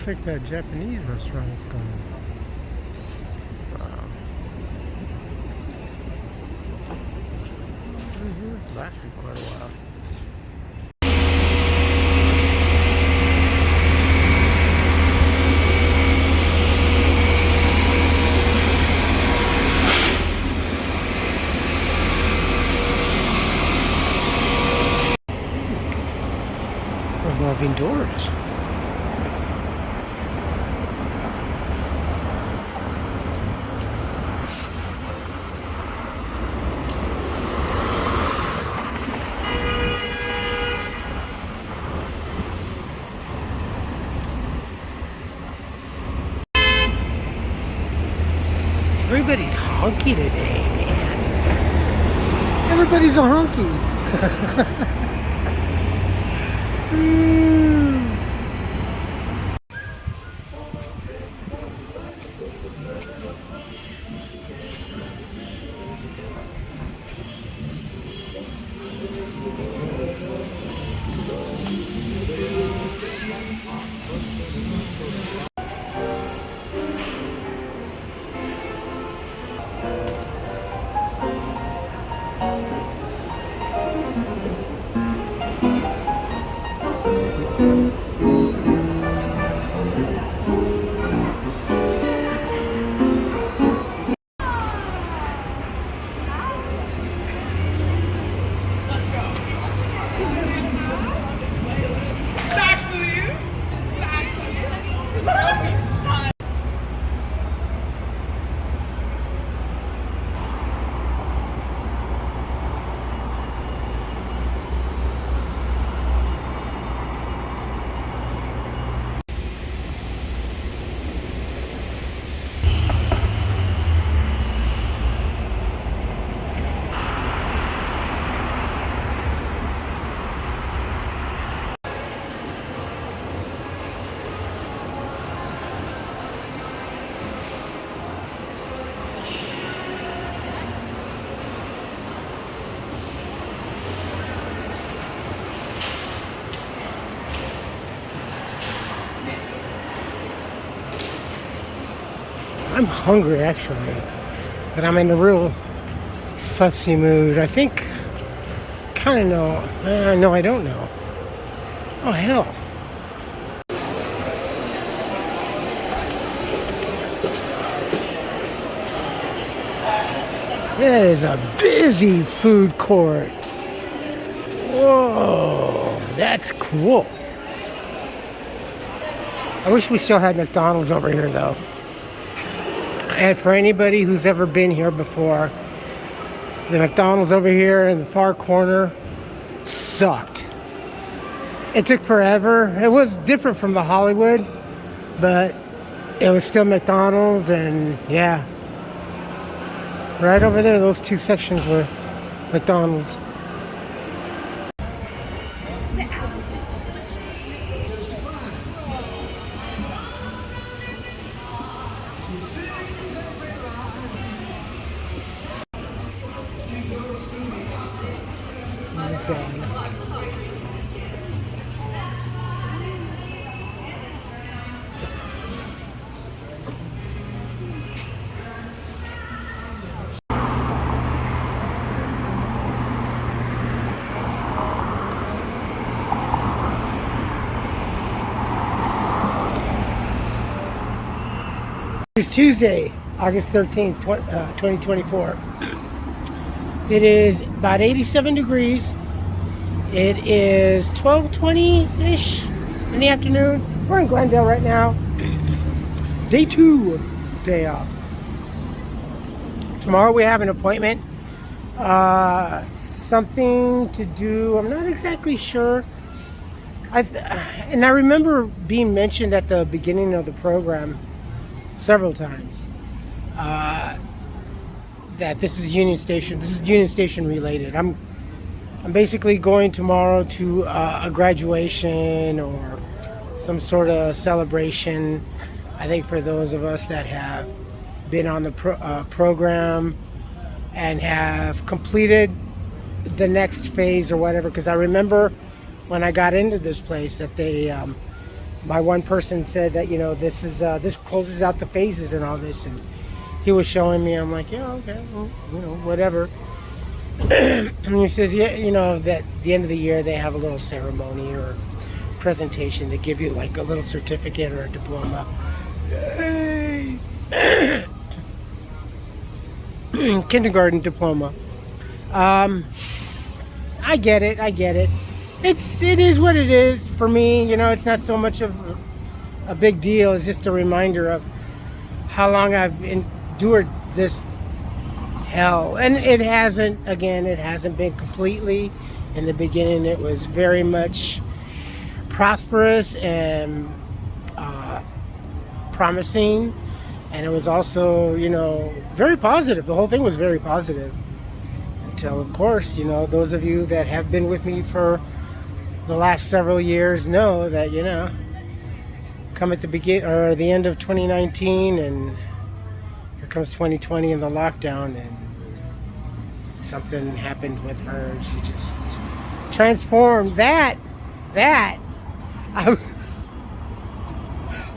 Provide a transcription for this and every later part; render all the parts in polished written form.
Looks like that Japanese restaurant is gone. Wow. Lasted quite a while. Revolving doors. Everybody's honky today, man. Everybody's a honky. I'm hungry actually, but I'm in a real fussy mood. I think, kind of know. No, I don't know. Oh hell. That is a busy food court. Whoa, that's cool. I wish we still had McDonald's over here though. And for anybody who's ever been here before, the McDonald's over here in the far corner sucked. It took forever. It was different from the Hollywood, but it was still McDonald's, and yeah. Right over there, those two sections were McDonald's. It's Tuesday, August 13th, 2024. It is about 87 degrees. It is 12:20-ish in the afternoon. We're in Glendale right now. Day 2 of day off. Tomorrow we have an appointment. Something to do, I'm not exactly sure. And I remember being mentioned at the beginning of the program several times that this is Union Station. This is Union Station related. I'm basically going tomorrow to a graduation or some sort of celebration. I think for those of us that have been on the program and have completed the next phase or whatever, because I remember when I got into this place that they my one person said that, you know, this is this closes out the phases and all this, and he was showing me. I'm like, yeah, okay, well, you know, whatever. And he says, yeah, you know, that the end of the year they have a little ceremony or presentation to give you like a little certificate or a diploma. Yay! Kindergarten diploma. I get it. It is what it is for me. You know, it's not so much of a big deal. It's just a reminder of how long I've endured this hell. And it hasn't been completely. In the beginning, it was very much prosperous and promising. And it was also, you know, very positive. The whole thing was very positive. Until, of course, you know, those of you that have been with me for the last several years know that, you know, come at the the end of 2019, and here comes 2020 and the lockdown, and something happened with her. She just transformed that.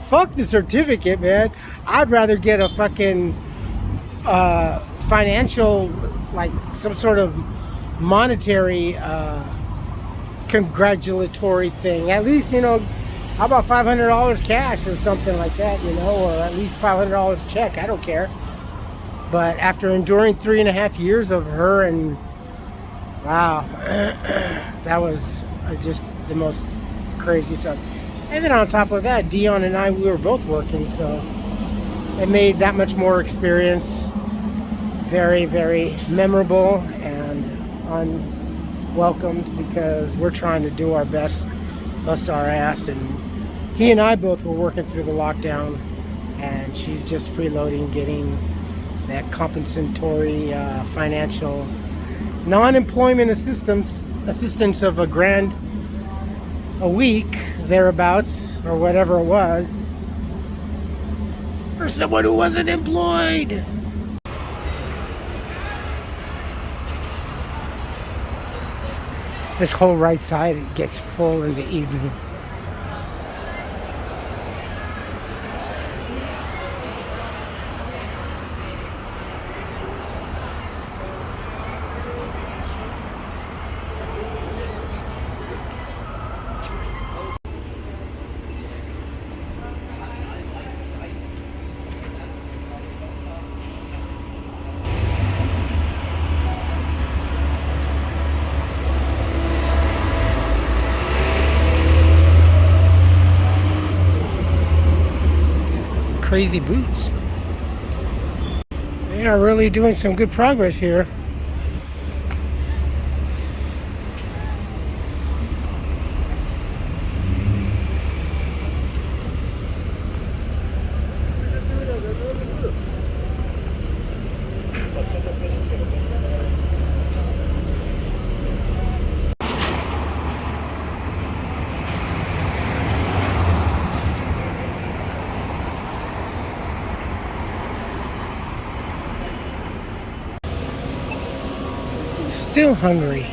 Fuck the certificate, man. I'd rather get a fucking financial, like some sort of monetary congratulatory thing. At least, you know, how about $500 cash or something like that, you know, or at least $500 check. I don't care. But after enduring 3.5 years of her, and wow, that was just the most crazy stuff. And then on top of that, Dion and I, we were both working, so it made that much more experience very, very memorable and unwelcomed, because we're trying to do our best, bust our ass, and he and I both were working through the lockdown, and she's just freeloading, getting that compensatory financial non-employment assistance of $1,000 a week, thereabouts, or whatever it was, for someone who wasn't employed. This whole right side gets full in the evening. Crazy boots. They are really doing some good progress here. Still hungry.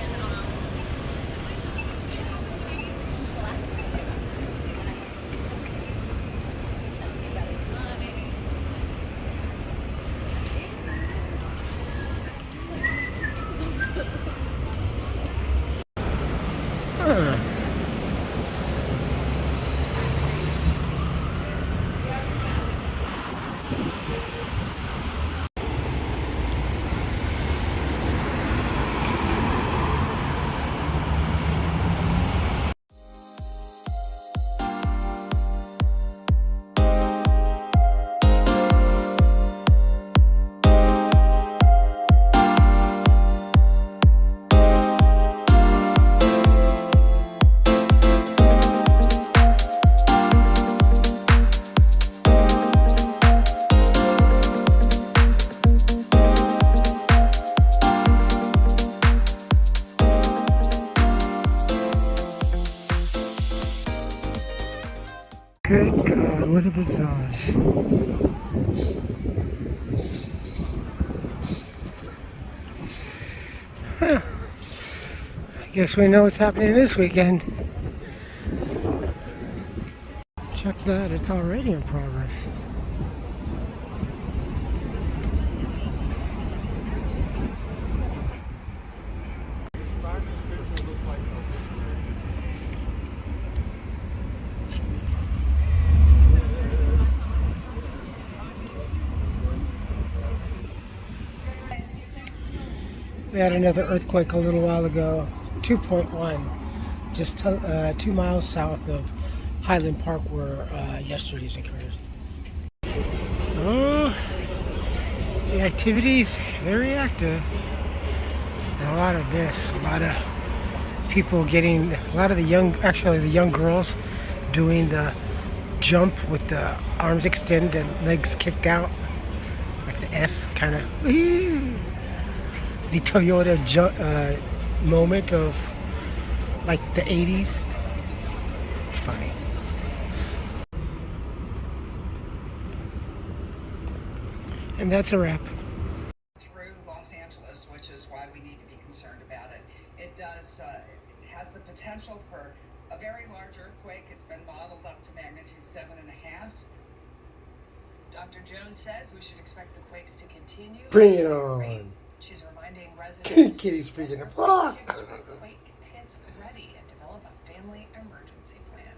Good God, what a massage. Huh. I guess we know what's happening this weekend. check that, it's already in progress. We had another earthquake a little while ago, 2.1, just 2 miles south of Highland Park where yesterday's occurred. Oh, the activity's very active. And a lot of this, a lot of people getting, a lot of the young girls doing the jump with the arms extended and legs kicked out, like the S kind of. The Toyota moment of like the 80s. It's funny. And that's a wrap. Through Los Angeles, which is why we need to be concerned about it. It does, it has the potential for a very large earthquake. It's been modeled up to magnitude 7.5. Dr. Jones says we should expect the quakes to continue. Bring it on. She's reminding residents. Kitty's freaking the fuck. Quake hits ready and develop a family emergency plan.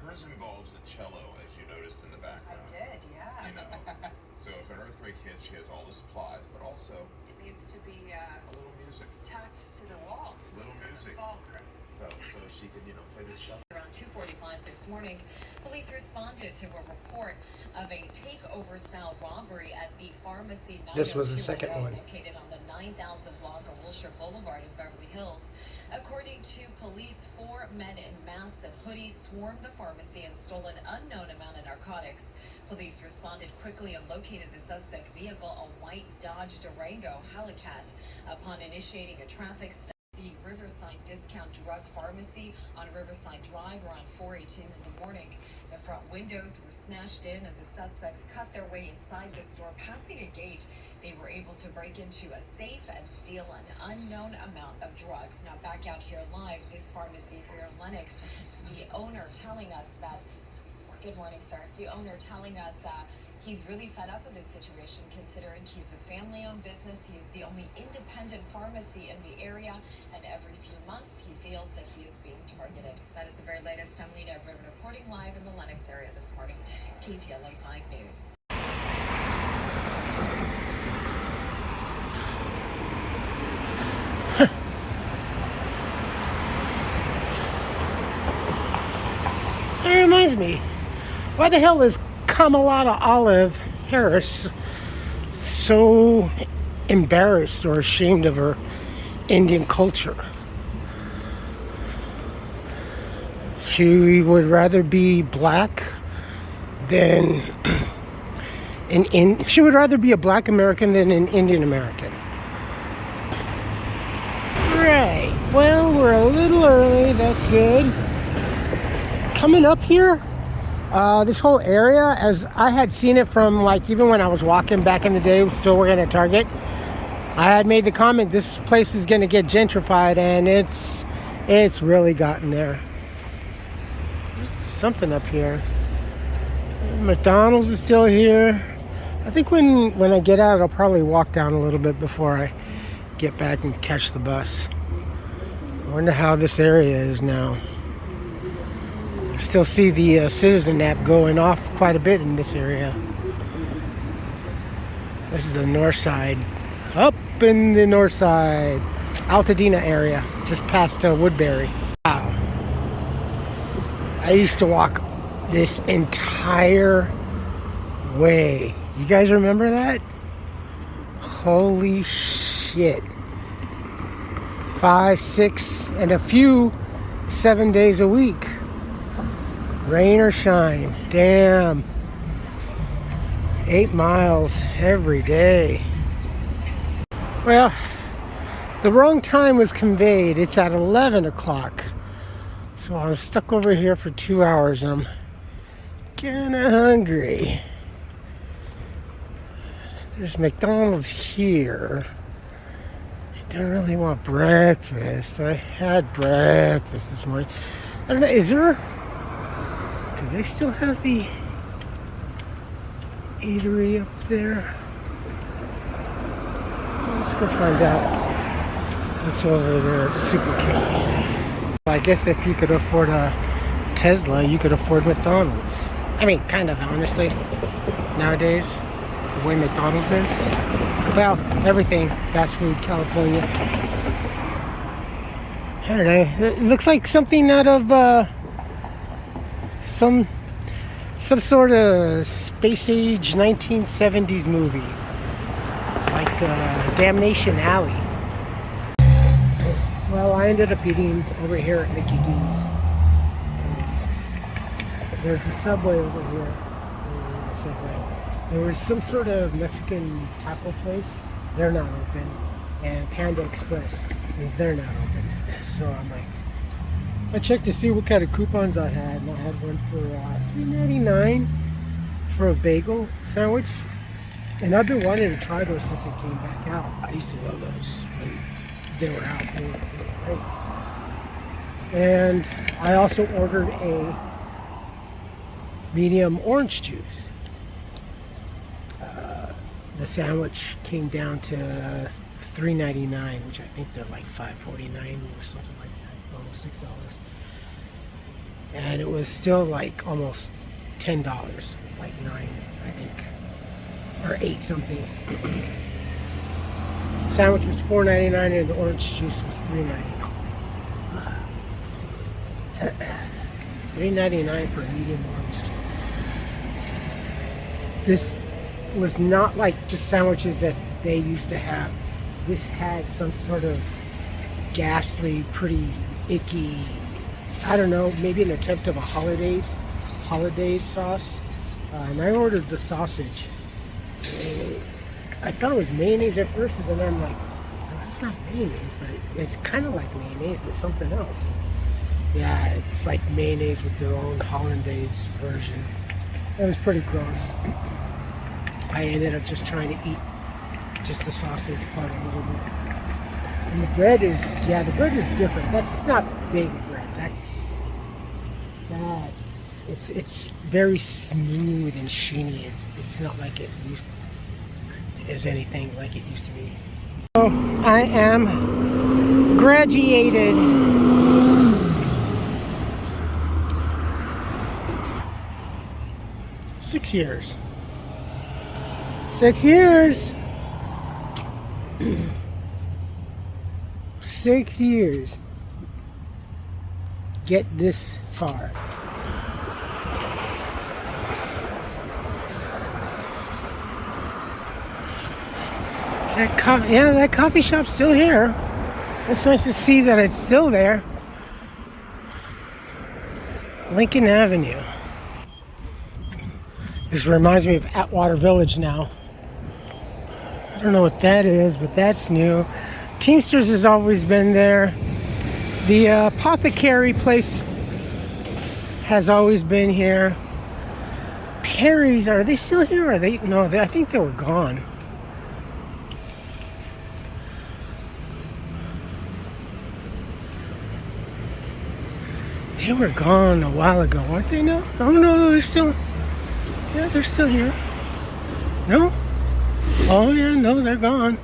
Hers involves a cello, as you noticed in the background. I did, yeah. You know, so if an earthquake hits, she has all the supplies, but also It needs to be a little music. tacked to the walls. Little music. Fall, Chris. So she can, play the cello. Around 2:45 this morning, police responded to a report of a takeover-style robbery at the pharmacy. This was the second one. Located on the 9,000 block of Wilshire Boulevard in Beverly Hills. According to police, 4 men in masks and hoodies swarmed the pharmacy and stole an unknown amount of narcotics. Police responded quickly and located the suspect vehicle, a white Dodge Durango Hellcat, upon initiating a traffic stop. The Riverside Discount Drug Pharmacy on Riverside Drive around 4:18 in the morning. The front windows were smashed in and the suspects cut their way inside the store. Passing a gate, they were able to break into a safe and steal an unknown amount of drugs. Now back out here live, this pharmacy here in Lenox, the owner telling us that, good morning, sir. The owner telling us he's really fed up with this situation, considering he's a family-owned business. He is the only independent pharmacy in the area, and every few months he feels that he is being targeted. That is the very latest. I'm Lena Riven reporting live in the Lenox area this morning. KTLA 5 News. It reminds me, why the hell is Kamala Olive Harris so embarrassed or ashamed of her Indian culture? She would rather be black than she would rather be a black American than an Indian American. Right. Well, we're a little early. That's good. Coming up here, this whole area, as I had seen it from, like, even when I was walking back in the day, still working at Target, I had made the comment, this place is going to get gentrified, and it's really gotten there. There's something up here. McDonald's is still here. I think when I get out, I'll probably walk down a little bit before I get back and catch the bus. I wonder how this area is now. Still see the Citizen app going off quite a bit in this area. This is the north side. Up in the north side. Altadena area. Just past Woodbury. Wow. I used to walk this entire way. You guys remember that? Holy shit. 5, 6, and a few 7 days a week. Rain or shine. Damn. 8 miles every day. Well, the wrong time was conveyed. It's at 11 o'clock. So I'm stuck over here for 2 hours and I'm kinda hungry. There's McDonald's here. I don't really want breakfast. I had breakfast this morning. I don't know, is there... Do they still have the eatery up there? Let's go find out what's over there at Super King. I guess if you could afford a Tesla, you could afford McDonald's. I mean, kind of, honestly, nowadays, the way McDonald's is. Well, everything, fast food, California. I don't know, it looks like something out of some sort of space age 1970s movie. Like Damnation Alley. Well, I ended up eating over here at Mickey D's. There's a Subway over here. Subway. There was some sort of Mexican taco place. They're not open. And Panda Express. And they're not open. So I'm like, I checked to see what kind of coupons I had. And I had one for $3.99 for a bagel sandwich. And I've been wanting to try those since they came back out. I used to love those when they were out. They were great. And I also ordered a medium orange juice. The sandwich came down to $3.99, which I think they're like $5.49 or something like that, almost $6. And it was still like almost $10. It was like $9, I think, or $8 something. Sandwich was $4.99 and the orange juice was $3.99. $3.99 for a medium orange juice. This was not like the sandwiches that they used to have. This had some sort of ghastly, pretty icky, I don't know, maybe an attempt of a hollandaise sauce. And I ordered the sausage. I thought it was mayonnaise at first, and then I'm like, oh, that's not mayonnaise, but it's kind of like mayonnaise, but something else. Yeah, it's like mayonnaise with their own hollandaise version. It was pretty gross. I ended up just trying to eat just the sausage part a little bit. And the bread is, yeah, the bread is different. That's not baby bread. It's very smooth and sheeny. It's not like it is anything like it used to be. So I am graduated. Six years. 6 years. 6 years. Get this far. That coffee shop's still here. It's nice to see that it's still there. Lincoln Avenue. This reminds me of Atwater Village now. I don't know what that is, but that's new. Teamsters has always been there. The apothecary place has always been here. Perry's, are they still here? Are they? No, I think they were gone. They were gone a while ago, weren't they? No? Oh no, they're still. Yeah, they're still here. No? Oh yeah, no, they're gone.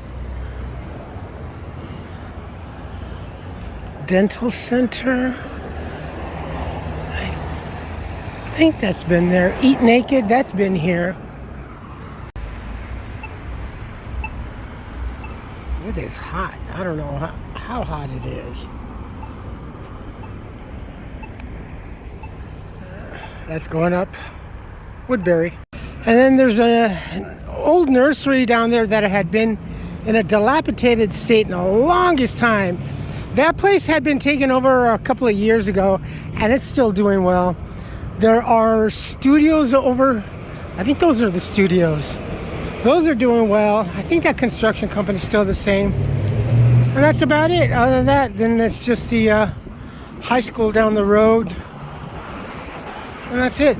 Dental Center. I think that's been there. Eat Naked, that's been here. It is hot. I don't know how hot it is. That's going up Woodbury. And then there's an old nursery down there that had been in a dilapidated state in the longest time. That place had been taken over a couple of years ago, and it's still doing well. There are studios over, I think those are the studios. Those are doing well. I think that construction company's still the same. And that's about it. Other than that, then it's just the high school down the road. And that's it.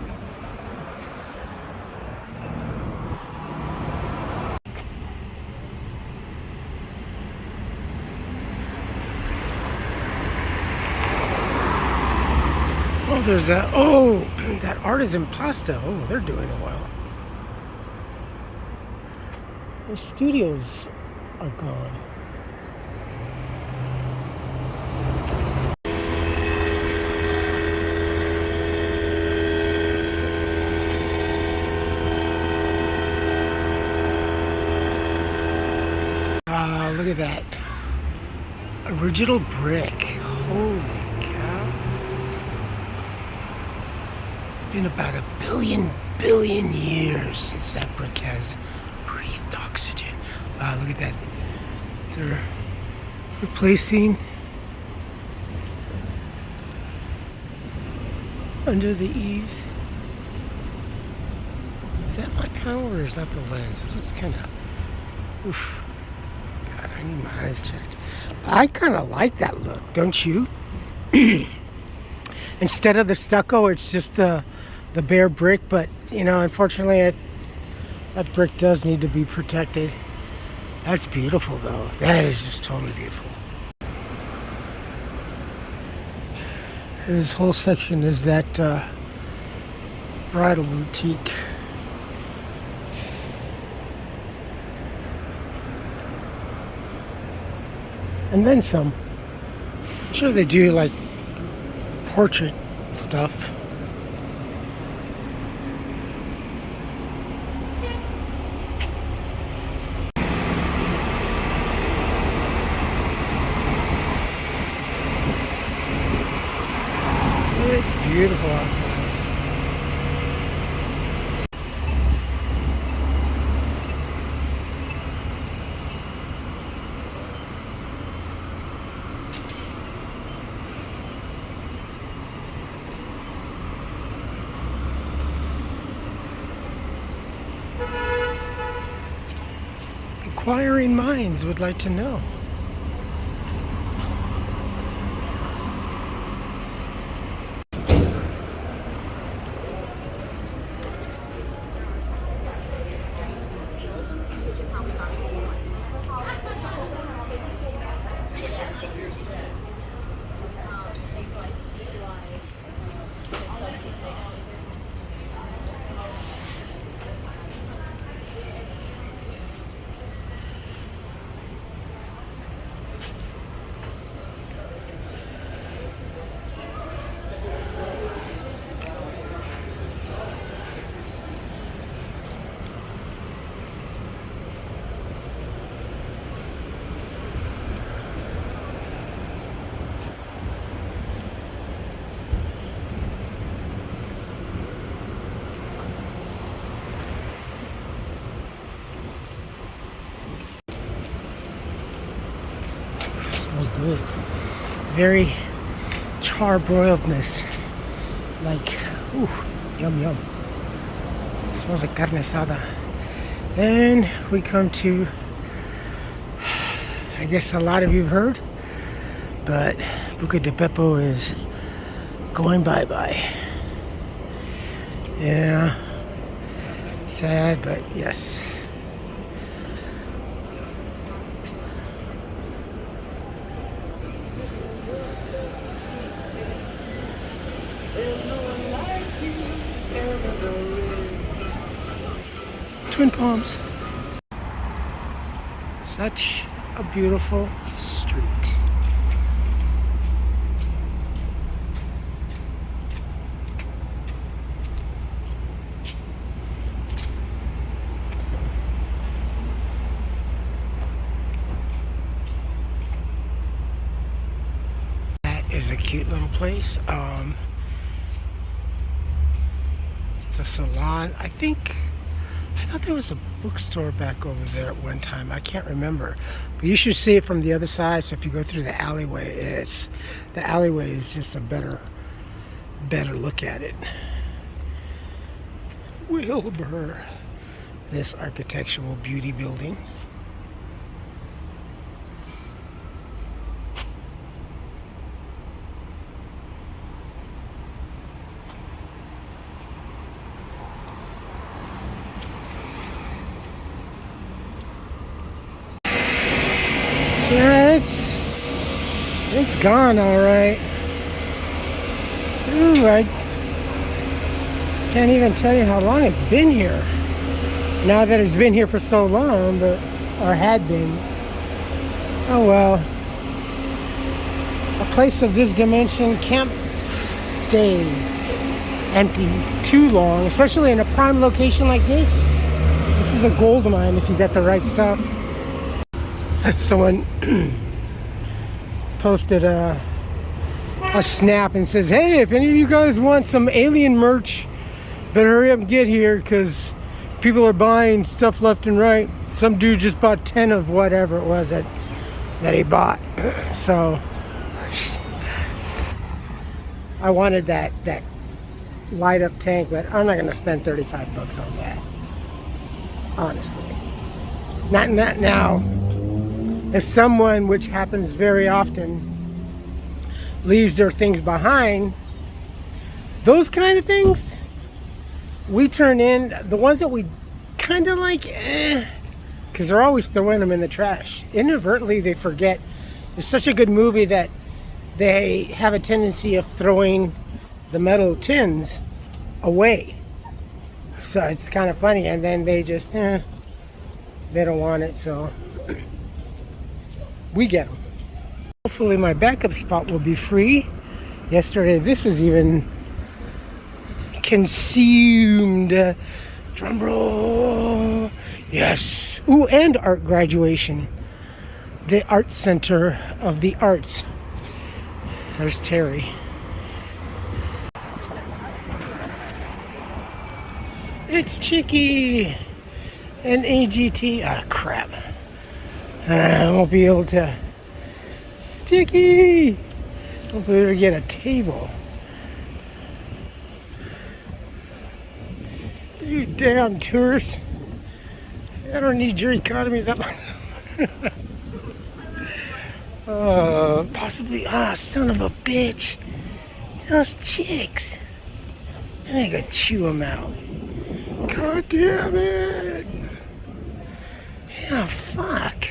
Oh, there's that. Oh, That artisan pasta. Oh, they're doing it well. The studios are gone. Look at that. Original brick. Holy cow. It's been about a billion years since that brick has breathed oxygen. Wow, look at that. They're replacing under the eaves. Is that my panel or is that the lens? It looks kind of... Oof. God, I need my eyes checked. I kind of like that look, don't you? Instead of the stucco, it's just the bare brick. But, you know, unfortunately, that brick does need to be protected. That's beautiful, though. That is just totally beautiful. This whole section is that bridal boutique. And then some. I'm sure they do like portrait stuff. It's beautiful outside. Inquiring minds would like to know. Good. Very charbroiledness. Like, ooh, yum yum. It smells like carne asada. Then we come to, I guess a lot of you've heard, but Buca di Beppo is going bye-bye. Yeah. Sad, but yes. Twin Palms. Such a beautiful street. That is a cute little place. It's a salon. I thought there was a bookstore back over there at one time. I can't remember. But you should see it from the other side. So if you go through the alleyway, the alleyway is just a better look at it. Wilbur. This architectural beauty building. Yeah, it's gone all right. Ooh, Can't even tell you how long it's been here. Now that it's been here for so long, but or had been. Oh well. A place of this dimension can't stay empty too long, especially in a prime location like this. This is a gold mine if you get the right stuff. Someone posted a snap and says, hey, if any of you guys want some alien merch, better hurry up and get here because people are buying stuff left and right. Some dude just bought 10 of whatever it was that he bought. So I wanted that light up tank, but I'm not gonna spend 35 bucks on that, honestly. Not now. If someone, which happens very often, leaves their things behind, those kind of things, we turn in the ones that we kind of like, because they're always throwing them in the trash. Inadvertently, they forget. It's such a good movie that they have a tendency of throwing the metal tins away. So it's kind of funny, and then they just, they don't want it, so we get them. Hopefully my backup spot will be free. Yesterday this was even consumed. Drum roll. Yes. Ooh, and art graduation. The Art Center of the Arts. There's Terry. It's Chicky and AGT. Ah, crap. I won't be able to. Chicky! I won't be able to get a table. You damn tourists. I don't need your economy that much. Possibly. Ah, son of a bitch. Those chicks. I gotta chew them out. God damn it. Yeah, fuck.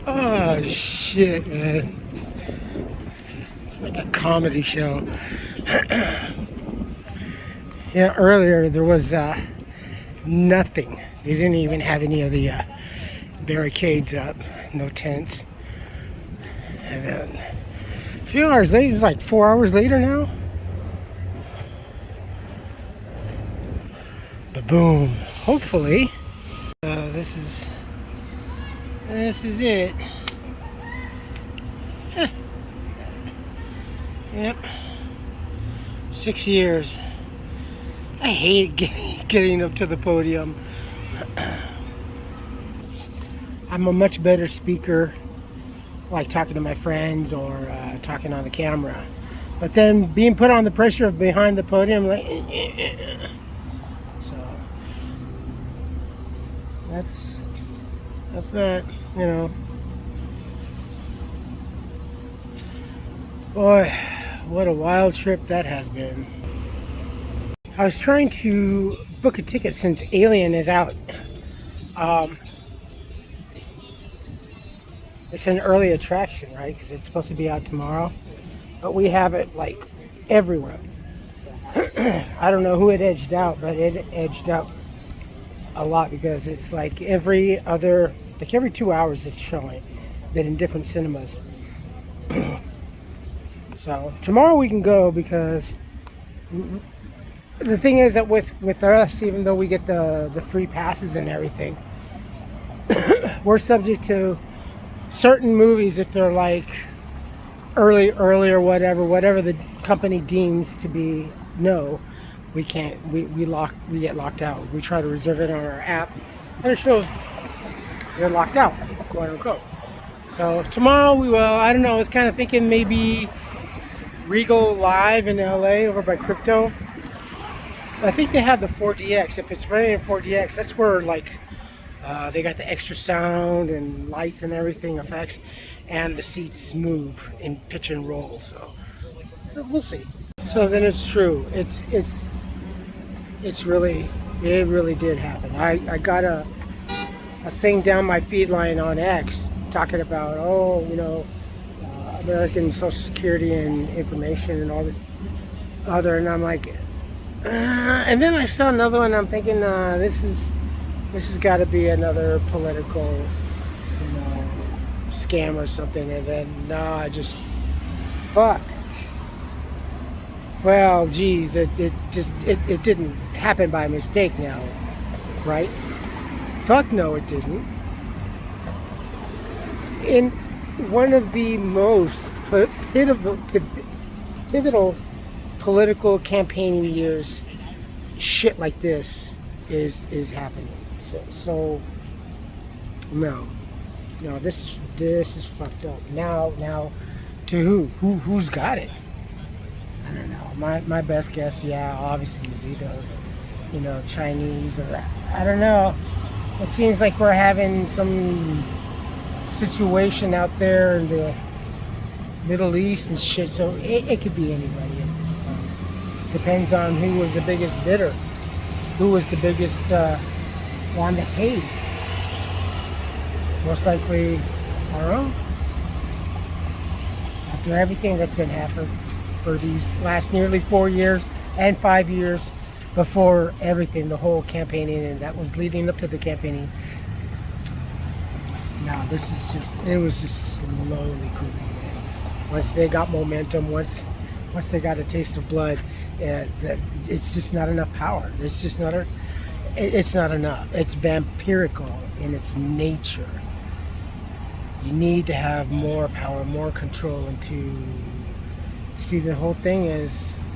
Oh shit, man. It's like a comedy show. Yeah, earlier there was nothing. They didn't even have any of the barricades up, no tents. And then a few hours later, it's like 4 hours later now. Ba-boom. Hopefully, this is it. Huh. Yep. 6 years. I hate getting up to the podium. I'm a much better speaker, like talking to my friends or talking on the camera. But then being put on the pressure of behind the podium, like, so that's not, you know. Boy, what a wild trip that has been. I was trying to book a ticket since Alien is out. It's an early attraction, right? Because it's supposed to be out tomorrow. But we have it like everywhere. I don't know who it edged out, but it edged out a lot because it's like every 2 hours it's showing, but in different cinemas. So tomorrow we can go because the thing is that with us, even though we get the free passes and everything, we're subject to certain movies if they're like early or whatever the company deems to be. No, we can't. We get locked out. We try to reserve it on our app, and it shows you're locked out, quote unquote. So tomorrow we will. I don't know. I was kind of thinking maybe Regal Live in LA over by Crypto. I think they have the 4DX. If it's running in 4DX, that's where like they got the extra sound and lights and everything effects, and the seats move in pitch and roll. So we'll see. So then it's true. It really did happen. I got a thing down my feed line on X talking about American Social Security and information and all this other, and I'm like, and then I saw another one. I'm thinking, this has got to be another political, scam or something. And then I just fuck. Well, geez, it didn't happen by mistake now, right? Fuck no, it didn't. In one of the most pivotal political campaigning years, shit like this is happening. So no, this is fucked up. Now, to who's got it? I don't know. My best guess, obviously is either, Chinese or I don't know. It seems like we're having some situation out there in the Middle East and shit, so it could be anybody at this point. Depends on who was the biggest bidder, who was the biggest one that paid. Most likely our own. After everything that's been happening for these last nearly 4 years and 5 years before everything, the whole campaigning and that was leading up to the campaigning. No, it was just slowly creeping in. Once they got momentum, once they got a taste of blood, it's just not enough power. It's not enough. It's vampirical in its nature. You need to have more power, more control, and to see the whole thing as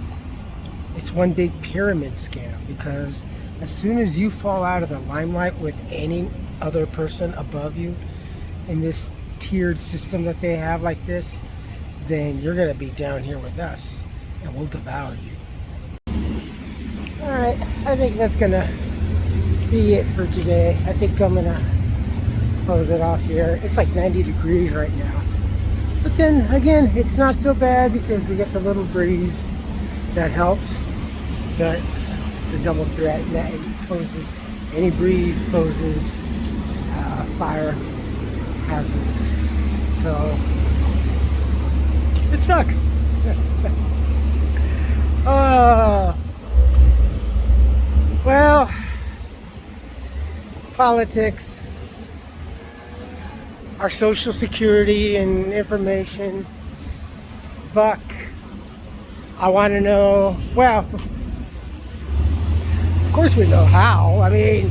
it's one big pyramid scam, because as soon as you fall out of the limelight with any other person above you in this tiered system that they have like this, then you're going to be down here with us and we'll devour you. Alright, I think that's going to be it for today. I think I'm going to close it off here. It's like 90 degrees right now. But then again, it's not so bad because we get the little breeze that helps. But it's a double threat, and that poses, any breeze poses fire hazards. So it sucks. Well, politics, our social security and information. Fuck. I want to know, well, of course we know how. I mean,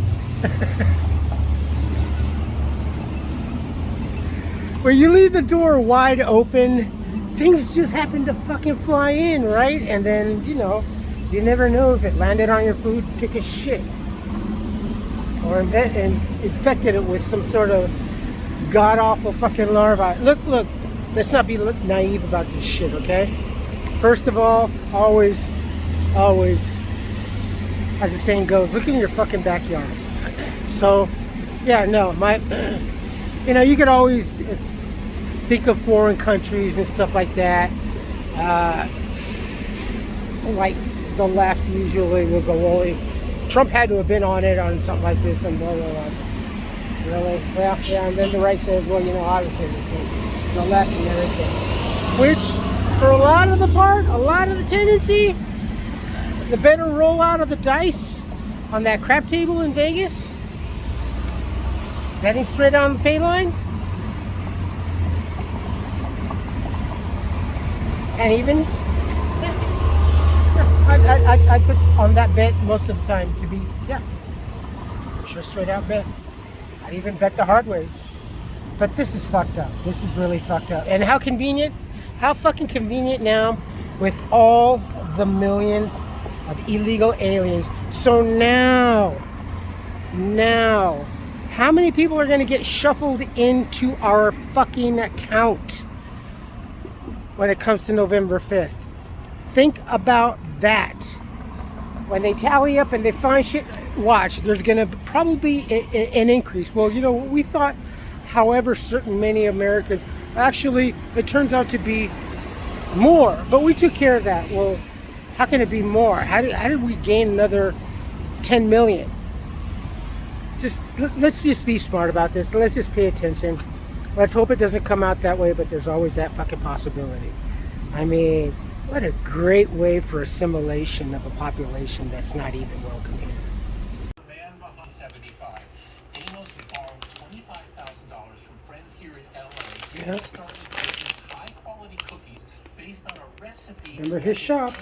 when you leave the door wide open, things just happen to fucking fly in, right? And then, you never know if it landed on your food, took a shit, or infected it with some sort of god-awful fucking larva. Look, let's not be naive about this shit, okay? First of all, always, as the saying goes, look in your fucking backyard. So, yeah, no, you could always think of foreign countries and stuff like that. Like the left usually will go, well, Trump had to have been on it on something like this, and blah, blah, blah. Really? Well, yeah, and then the right says, well, obviously the left and everything. Which, for a lot of the tendency, the better rollout of the dice on that crap table in Vegas, heading straight on the pay line, and even, I put on that bet most of the time to be, sure, straight out bet. I'd even bet the hard ways. But this is fucked up. This is really fucked up. And how convenient, how fucking convenient now with all the millions of illegal aliens. So now, how many people are going to get shuffled into our fucking account when it comes to November 5th? Think about that. When they tally up and they find shit, watch, there's going to probably be an increase. Well, we thought, however, certain many Americans, actually, it turns out to be more, but we took care of that. Well, how can it be more? How did we gain another 10 million? Let's just be smart about this. Let's just pay attention. Let's hope it doesn't come out that way, but there's always that fucking possibility. I mean, what a great way for assimilation of a population that's not even welcome here. The man behind 75. Amos borrowed $25,000 from friends here in LA. Yeah. He started making high-quality cookies based on a recipe. Remember his shop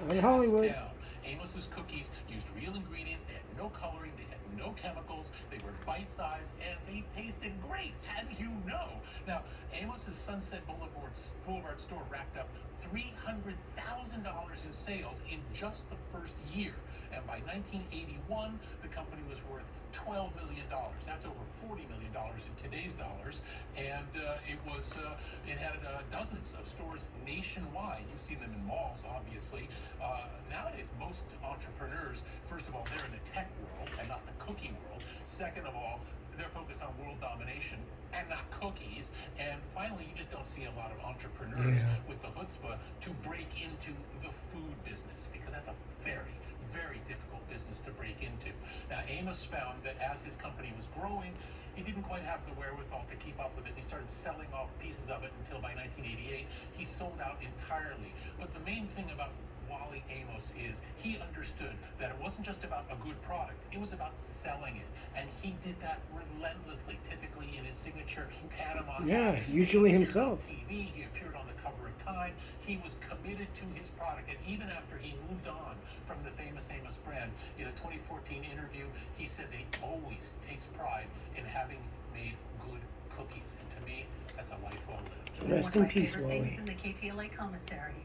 on Hollywood. Down. Amos's cookies used real ingredients. They had no coloring. They had no chemicals. They were bite-sized, and they tasted great, as you know. Now, Amos's Sunset Boulevard store racked up $300,000 in sales in just the first year. And by 1981, the company was worth $12 million. That's over $40 million in today's dollars. And it had dozens of stores nationwide. You've seen them in malls, obviously. Nowadays, most entrepreneurs, first of all, they're in the tech world and not the cookie world. Second of all, they're focused on world domination and not cookies. And finally, you just don't see a lot of entrepreneurs with the chutzpah to break into the food business, because that's a very, very difficult business to break into. Now, Amos found that as his company was growing, he didn't quite have the wherewithal to keep up with it. He started selling off pieces of it until by 1988, he sold out entirely. But the main thing about Wally Amos is he understood that it wasn't just about a good product, it was about selling it. And he did that relentlessly, typically in his signature Panama. Yeah, usually himself. TV, he appeared on the cover of Time. He was committed to his product. And even after he moved on from the famous Amos brand, in a 2014 interview, he said that he always takes pride in having made good cookies. And to me, that's a life well lived. Rest in peace, Wally. Things in the KTLA commissary.